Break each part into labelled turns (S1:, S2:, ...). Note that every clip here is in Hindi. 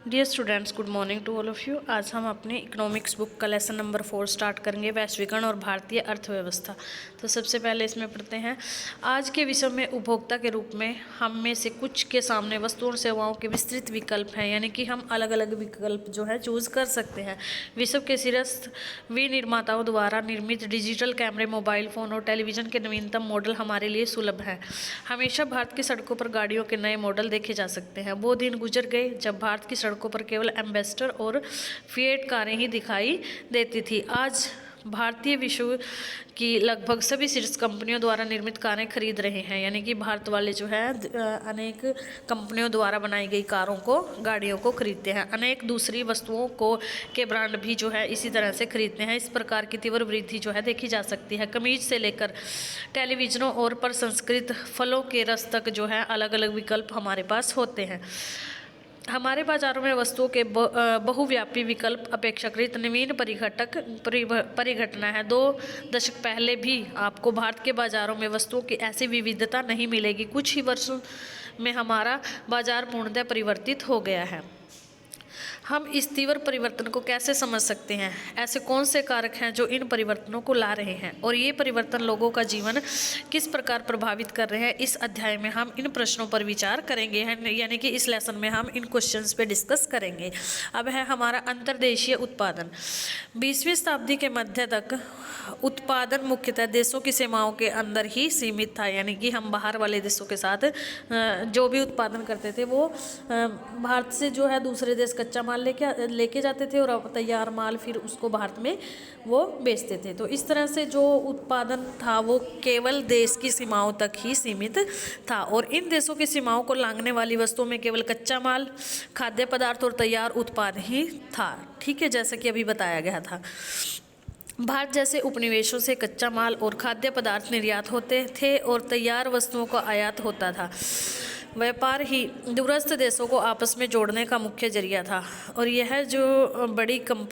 S1: Dear students, good morning to all of you. आज हम अपनी इकोनॉमिक्स बुक का लेसन नंबर 4 स्टार्ट करेंगे, वैश्वीकरण और भारतीय अर्थव्यवस्था। तो सबसे पहले इसमें पढ़ते हैं। आज के विषय में उपभोक्ता के रूप में हम में से कुछ के सामने वस्तुओं और सेवाओं के विस्तृत विकल्प हैं, यानी कि हम अलग अलग विकल्प जो है चूज कर सकते हैं। विश्व के शीर्ष विनिर्माताओं द्वारा निर्मित डिजिटल कैमरे, मोबाइल फ़ोन और टेलीविज़न के नवीनतम मॉडल हमारे लिए सुलभ हैं। हमेशा भारत की सड़कों पर गाड़ियों के नए मॉडल देखे जा सकते हैं। वो दिन गुजर गए जब भारत की सड़कों पर केवल एम्बेसडर और फिएट कारें ही दिखाई देती थी। आज भारतीय विश्व की लगभग सभी शीर्ष कंपनियों द्वारा निर्मित कारें खरीद रहे हैं, यानी कि भारत वाले जो है अनेक कंपनियों द्वारा बनाई गई कारों को, गाड़ियों को खरीदते हैं। अनेक दूसरी वस्तुओं को के ब्रांड भी जो है इसी तरह से खरीदते हैं। इस प्रकार की तीव्र वृद्धि जो है देखी जा सकती है। कमीज से लेकर टेलीविजनों और प्रसंस्कृत फलों के रस तक जो है अलग अलग विकल्प हमारे पास होते हैं। हमारे बाजारों में वस्तुओं के बहुव्यापी विकल्प अपेक्षाकृत नवीन परिघटना है। 2 दशक पहले भी आपको भारत के बाजारों में वस्तुओं की ऐसी विविधता नहीं मिलेगी। कुछ ही वर्षों में हमारा बाजार पूर्णतः परिवर्तित हो गया है। हम इस तीव्र परिवर्तन को कैसे समझ सकते हैं? ऐसे कौन से कारक हैं जो इन परिवर्तनों को ला रहे हैं और ये परिवर्तन लोगों का जीवन किस प्रकार प्रभावित कर रहे हैं? इस अध्याय में हम इन प्रश्नों पर विचार करेंगे, यानी कि इस लेसन में हम इन क्वेश्चंस पे डिस्कस करेंगे। अब है हमारा अंतर्देशीय उत्पादन। 20वीं शताब्दी के मध्य तक उत्पादन मुख्यतः देशों की सीमाओं के अंदर ही सीमित था, यानी कि हम बाहर वाले देशों के साथ जो भी उत्पादन करते थे वो भारत से जो है दूसरे देश कच्चा माल लेके जाते थे और तैयार माल फिर उसको भारत में वो बेचते थे। तो इस तरह से जो उत्पादन था वो केवल देश की सीमाओं तक ही सीमित था और इन देशों की सीमाओं को लांघने वाली वस्तुओं में केवल कच्चा माल, खाद्य पदार्थ और तैयार उत्पाद ही था। ठीक है, जैसा कि अभी बताया गया था। भारत जैसे उपनिवेशों से कच्चा माल और खाद्य पदार्थ निर्यात होते थे और तैयार वस्तुओं का आयात होता था। व्यापार ही दूरस्थ देशों को आपस में जोड़ने का मुख्य जरिया था और यह जो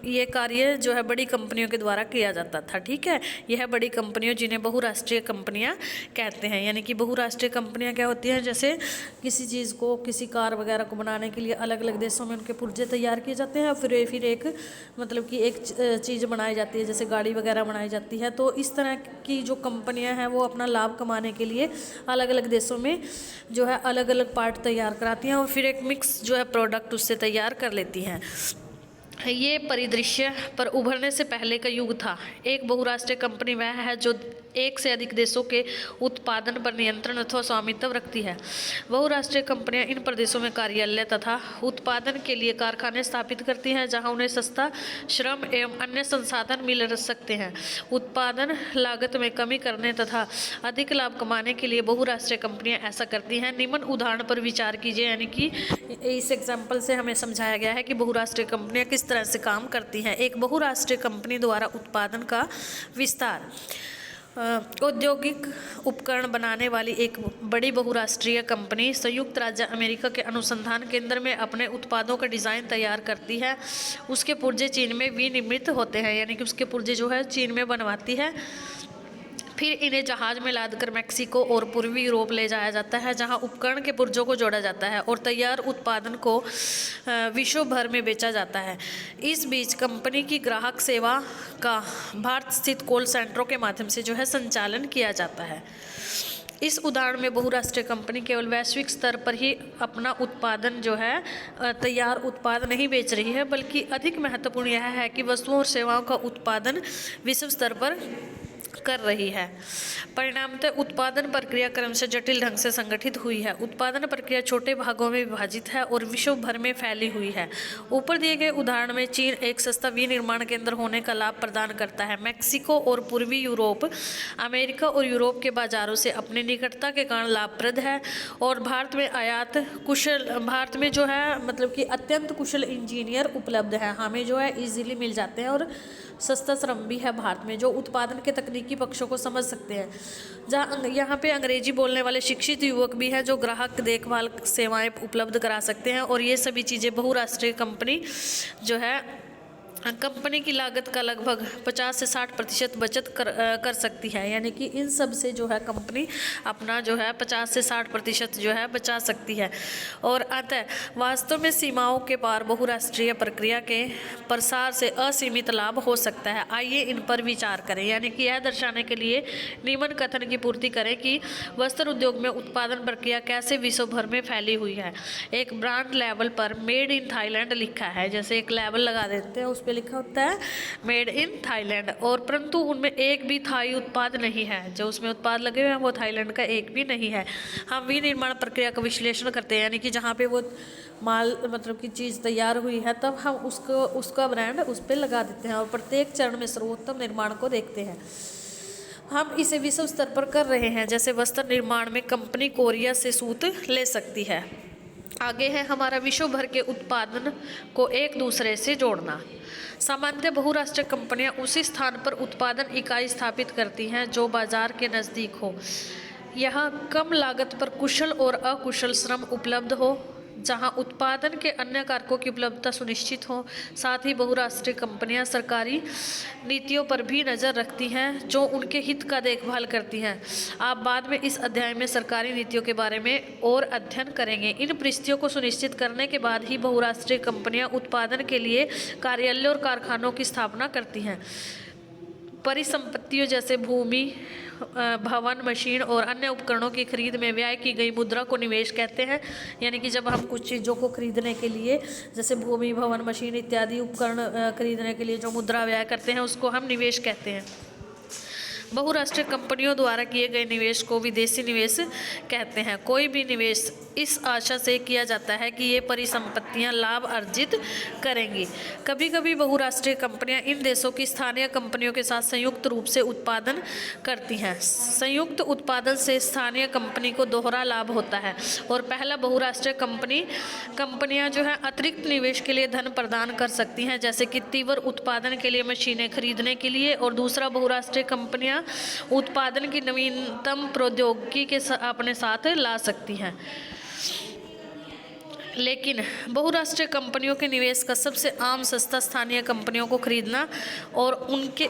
S1: ये कार्य जो है बड़ी कंपनियों के द्वारा किया जाता था। ठीक है, यह बड़ी कंपनियों जिन्हें बहुराष्ट्रीय कंपनियां कहते हैं, यानी कि बहुराष्ट्रीय कंपनियां क्या होती हैं? जैसे किसी चीज़ को, किसी कार वगैरह को बनाने के लिए अलग अलग देशों में उनके पुर्जे तैयार किए जाते हैं, फिर एक मतलब कि एक चीज़ बनाई जाती है, जैसे गाड़ी वगैरह बनाई जाती है। तो इस तरह की जो कंपनियां हैं वो अपना लाभ कमाने के लिए अलग अलग देशों में जो है अलग अलग पार्ट तैयार कराती हैं और फिर एक मिक्स जो है प्रोडक्ट उससे तैयार कर लेती हैं। ये परिदृश्य पर उभरने से पहले का युग था। एक बहुराष्ट्रीय कंपनी वह है जो एक से अधिक देशों के उत्पादन पर नियंत्रण अथवा स्वामित्व रखती है। बहुराष्ट्रीय कंपनियां इन प्रदेशों में कार्यालय तथा उत्पादन के लिए कारखाने स्थापित करती हैं, जहां उन्हें सस्ता श्रम एवं अन्य संसाधन मिल सकते हैं। उत्पादन लागत में कमी करने तथा अधिक लाभ कमाने के लिए बहुराष्ट्रीय कंपनियां ऐसा करती हैं। निम्न उदाहरण पर विचार कीजिए, यानी कि इस एग्जाम्पल से हमें समझाया गया है कि बहुराष्ट्रीय कंपनियां किस तरह से काम करती हैं। एक बहुराष्ट्रीय कंपनी द्वारा उत्पादन का विस्तार। औद्योगिक उपकरण बनाने वाली एक बड़ी बहुराष्ट्रीय कंपनी संयुक्त राज्य अमेरिका के अनुसंधान केंद्र में अपने उत्पादों का डिज़ाइन तैयार करती है। उसके पुर्जे चीन में विनिर्मित होते हैं, यानी कि उसके पुर्जे जो है चीन में बनवाती है। फिर इन्हें जहाज में लादकर मैक्सिको और पूर्वी यूरोप ले जाया जाता है, जहां उपकरण के पुर्जों को जोड़ा जाता है और तैयार उत्पादन को विश्व भर में बेचा जाता है। इस बीच कंपनी की ग्राहक सेवा का भारत स्थित कॉल सेंटरों के माध्यम से जो है संचालन किया जाता है। इस उदाहरण में बहुराष्ट्रीय कंपनी केवल वैश्विक स्तर पर ही अपना उत्पादन जो है तैयार उत्पाद नहीं बेच रही है, बल्कि अधिक महत्वपूर्ण यह है कि वस्तुओं और सेवाओं का उत्पादन विश्व स्तर पर कर रही है। परिणामतः उत्पादन प्रक्रिया क्रमशः जटिल ढंग से संगठित हुई है। उत्पादन प्रक्रिया छोटे भागों में विभाजित है और विश्व भर में फैली हुई है। ऊपर दिए गए उदाहरण में चीन एक सस्ता विनिर्माण केंद्र होने का लाभ प्रदान करता है। मैक्सिको और पूर्वी यूरोप अमेरिका और यूरोप के बाजारों से अपनी निकटता के कारण लाभप्रद है और भारत में जो है मतलब कि अत्यंत कुशल इंजीनियर उपलब्ध है। हमें जो है इजीली मिल जाते हैं और सस्ता श्रम भी है भारत में, जो उत्पादन के तकनीकी पक्षों को समझ सकते हैं। जहाँ यहाँ पे अंग्रेजी बोलने वाले शिक्षित युवक भी हैं जो ग्राहक देखभाल सेवाएं उपलब्ध करा सकते हैं और ये सभी चीज़ें बहुराष्ट्रीय कंपनी जो है कंपनी की लागत का लगभग 50 से 60% बचत कर सकती है। यानी कि इन सब से जो है कंपनी अपना जो है 50 से 60% जो है बचा सकती है। और अतः वास्तव में सीमाओं के पार बहुराष्ट्रीय प्रक्रिया के प्रसार से असीमित लाभ हो सकता है। आइए इन पर विचार करें। यानी कि यह दर्शाने के लिए निम्न कथन की पूर्ति करें कि वस्त्र उद्योग में उत्पादन प्रक्रिया कैसे विश्व भर में फैली हुई है। एक ब्रांड लेवल पर मेड इन थाईलैंड लिखा है, जैसे एक लेबल लगा देते हैं उस पे लिखा होता है मेड इन थाईलैंड, और परंतु उनमें एक भी थाई उत्पाद नहीं है। जो उसमें उत्पाद लगे हुए हैं वो थाईलैंड का एक भी नहीं है। हम विनिर्माण प्रक्रिया का विश्लेषण करते हैं, यानी कि जहाँ पे वो माल मतलब की चीज़ तैयार हुई है तब हम उसका ब्रांड उस पर लगा देते हैं और प्रत्येक चरण में सर्वोत्तम निर्माण को देखते हैं। हम इसे विश्व स्तर पर कर रहे हैं। जैसे वस्त्र निर्माण में कंपनी कोरिया से सूत ले सकती है। आगे है हमारा विश्व भर के उत्पादन को एक दूसरे से जोड़ना। सामान्य बहुराष्ट्रीय कंपनियां उसी स्थान पर उत्पादन इकाई स्थापित करती हैं जो बाजार के नज़दीक हो। यहाँ कम लागत पर कुशल और अकुशल श्रम उपलब्ध हो, जहां उत्पादन के अन्य कारकों की उपलब्धता सुनिश्चित हो। साथ ही बहुराष्ट्रीय कंपनियां सरकारी नीतियों पर भी नज़र रखती हैं जो उनके हित का देखभाल करती हैं। आप बाद में इस अध्याय में सरकारी नीतियों के बारे में और अध्ययन करेंगे। इन परिस्थितियों को सुनिश्चित करने के बाद ही बहुराष्ट्रीय कंपनियां उत्पादन के लिए कार्यालय और कारखानों की स्थापना करती हैं। परिसंपत्तियों जैसे भूमि, भवन, मशीन और अन्य उपकरणों की खरीद में व्यय की गई मुद्रा को निवेश कहते हैं। यानी कि जब हम कुछ चीज़ों को खरीदने के लिए, जैसे भूमि, भवन, मशीन इत्यादि उपकरण खरीदने के लिए जो मुद्रा व्यय करते हैं उसको हम निवेश कहते हैं। बहुराष्ट्रीय कंपनियों द्वारा किए गए निवेश को विदेशी निवेश कहते हैं। कोई भी निवेश इस आशा से किया जाता है कि ये परिसंपत्तियां लाभ अर्जित करेंगी। कभी कभी बहुराष्ट्रीय कंपनियां इन देशों की स्थानीय कंपनियों के साथ संयुक्त रूप से उत्पादन करती हैं। संयुक्त उत्पादन से स्थानीय कंपनी को दोहरा लाभ होता है। और पहला बहुराष्ट्रीय कंपनियां जो है अतिरिक्त निवेश के लिए धन प्रदान कर सकती हैं, जैसे कि तीव्र उत्पादन के लिए मशीनें खरीदने के लिए, और दूसरा बहुराष्ट्रीय कंपनियां उत्पादन की नवीनतम प्रौद्योगिकी के अपने साथ ला सकती हैं। लेकिन बहुराष्ट्रीय कंपनियों के निवेश का सबसे आम सस्ता स्थानीय कंपनियों को खरीदना और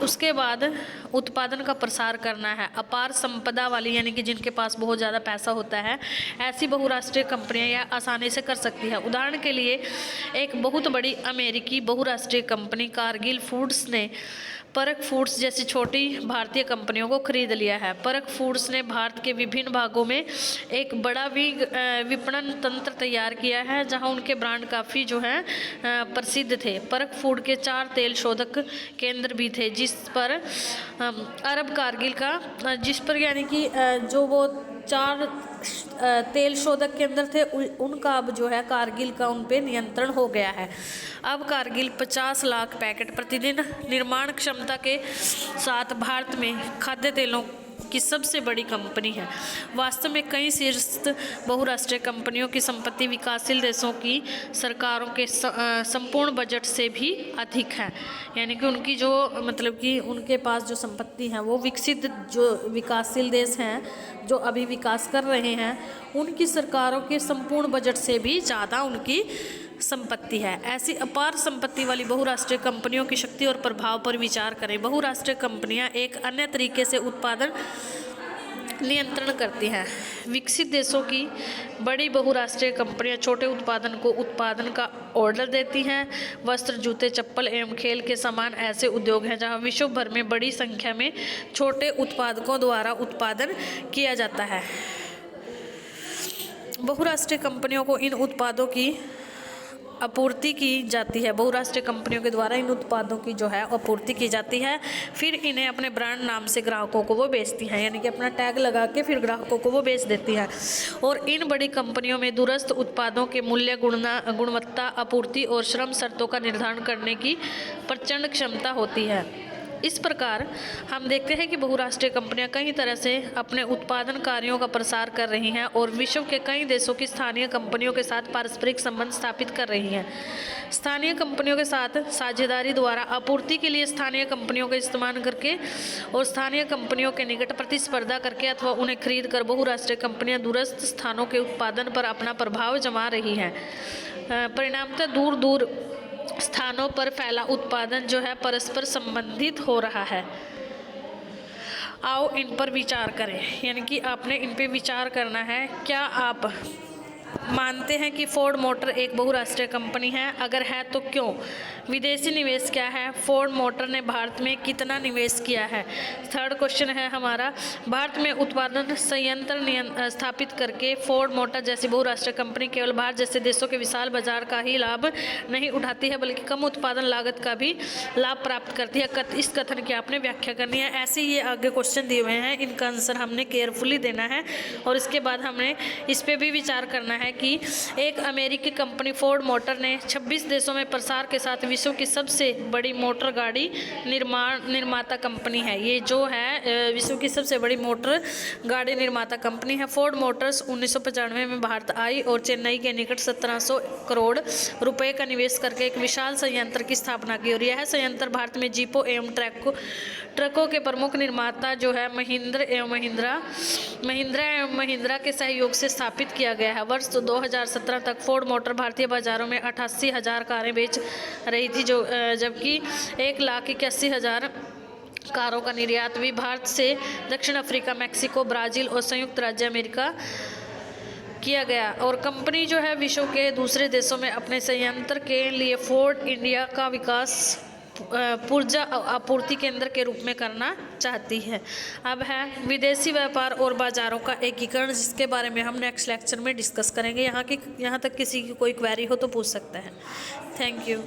S1: उसके बाद उत्पादन का प्रसार करना है। अपार संपदा वाली, यानी कि जिनके पास बहुत ज़्यादा पैसा होता है, ऐसी बहुराष्ट्रीय कंपनियां यह आसानी से कर सकती है। उदाहरण के लिए एक बहुत बड़ी अमेरिकी बहुराष्ट्रीय कंपनी कारगिल फूड्स ने परक फूड्स जैसी छोटी भारतीय कंपनियों को खरीद लिया है। परक फूड्स ने भारत के विभिन्न भागों में एक बड़ा विपणन तंत्र तैयार किया है, जहां उनके ब्रांड काफ़ी जो है प्रसिद्ध थे। परक फूड के 4 तेल शोधक केंद्र भी थे, जिस पर अरब कारगिल का जिस पर यानी कि जो वो 4 तेल शोधक केंद्र थे उनका अब जो है कारगिल का उन पे नियंत्रण हो गया है। अब कारगिल 50 लाख पैकेट प्रतिदिन निर्माण क्षमता के साथ भारत में खाद्य तेलों की सबसे बड़ी कंपनी है। वास्तव में कई शीर्ष बहुराष्ट्रीय कंपनियों की संपत्ति विकासशील देशों की सरकारों के संपूर्ण बजट से भी अधिक है। यानी कि उनकी जो मतलब कि उनके पास जो संपत्ति है वो विकसित जो विकासशील देश हैं जो अभी विकास कर रहे हैं उनकी सरकारों के संपूर्ण बजट से भी ज़्यादा उनकी संपत्ति है। ऐसी अपार संपत्ति वाली बहुराष्ट्रीय कंपनियों की शक्ति और प्रभाव पर विचार करें। बहुराष्ट्रीय कंपनियां एक अन्य तरीके से उत्पादन नियंत्रण करती हैं। विकसित देशों की बड़ी बहुराष्ट्रीय कंपनियां छोटे उत्पादन का ऑर्डर देती हैं। वस्त्र, जूते, चप्पल एवं खेल के सामान ऐसे उद्योग हैं जहां विश्व भर में बड़ी संख्या में छोटे उत्पादकों द्वारा उत्पादन किया जाता है। बहुराष्ट्रीय कंपनियों को इन उत्पादों की आपूर्ति की जाती है। बहुराष्ट्रीय कंपनियों के द्वारा इन उत्पादों की जो है आपूर्ति की जाती है, फिर इन्हें अपने ब्रांड नाम से ग्राहकों को वो बेचती हैं। यानी कि अपना टैग लगा के फिर ग्राहकों को वो बेच देती हैं। और इन बड़ी कंपनियों में दूरस्थ उत्पादों के मूल्य, गुणवत्ता, आपूर्ति और श्रम शर्तों का निर्धारण करने की प्रचंड क्षमता होती है। इस प्रकार हम देखते हैं कि बहुराष्ट्रीय कंपनियां कई तरह से अपने उत्पादन कार्यों का प्रसार कर रही हैं और विश्व के कई देशों की स्थानीय कंपनियों के साथ पारस्परिक संबंध स्थापित कर रही हैं। स्थानीय कंपनियों के साथ साझेदारी द्वारा आपूर्ति के लिए स्थानीय कंपनियों का इस्तेमाल करके और स्थानीय कंपनियों के निकट प्रतिस्पर्धा करके अथवा उन्हें खरीद कर बहुराष्ट्रीय कंपनियां दूरस्थ स्थानों के उत्पादन पर अपना प्रभाव जमा रही हैं। परिणामतः दूर दूर स्थानों पर फैला उत्पादन जो है परस्पर संबंधित हो रहा है। आओ इन पर विचार करें, यानी कि आपने इन पे विचार करना है। क्या आप मानते हैं कि फोर्ड मोटर एक बहुराष्ट्रीय कंपनी है? अगर है तो क्यों? विदेशी निवेश क्या है? फोर्ड मोटर ने भारत में कितना निवेश किया है? थर्ड क्वेश्चन है हमारा, भारत में उत्पादन संयंत्र स्थापित करके फोर्ड मोटर जैसी बहुराष्ट्रीय कंपनी केवल भारत जैसे देशों के विशाल बाजार का ही लाभ नहीं उठाती है, बल्कि कम उत्पादन लागत का भी लाभ प्राप्त करती है। इस कथन की आपने व्याख्या करनी है। ऐसे ये आगे क्वेश्चन दिए हुए हैं, इनका आंसर हमने केयरफुली देना है और इसके बाद हमने इस पर भी विचार करना है कि एक अमेरिकी कंपनी फोर्ड मोटर ने 26 देशों में प्रसार के साथ विश्व की सबसे बड़ी मोटर गाड़ी निर्माता कंपनी है। ये जो है विश्व की सबसे बड़ी मोटर गाड़ी निर्माता कंपनी है। फोर्ड मोटर्स 1995 में भारत आई और चेन्नई के निकट 1700 करोड़ रुपए का निवेश करके एक विशाल संयंत्र की स्थापना की और यह संयंत्र भारत में जीपों एवं ट्रकों के प्रमुख निर्माता जो है महिंद्रा एवं महिंद्रा के सहयोग से स्थापित किया गया है। वर्ष 2017 तक फोर्ड मोटर भारतीय बाजारों में 88,000 कारें बेच रही थी, जबकि 1,81,000 कारों का निर्यात भी भारत से दक्षिण अफ्रीका, मैक्सिको, ब्राजील और संयुक्त राज्य अमेरिका किया गया। और कंपनी जो है विश्व के दूसरे देशों में अपने संयंत्र के लिए फोर्ड इंडिया का विकास ऊर्जा आपूर्ति केंद्र के रूप में करना चाहती है। अब है विदेशी व्यापार और बाजारों का एकीकरण, जिसके बारे में हम नेक्स्ट लेक्चर में डिस्कस करेंगे। यहाँ तक किसी की कोई क्वेरी हो तो पूछ सकता है। Thank you.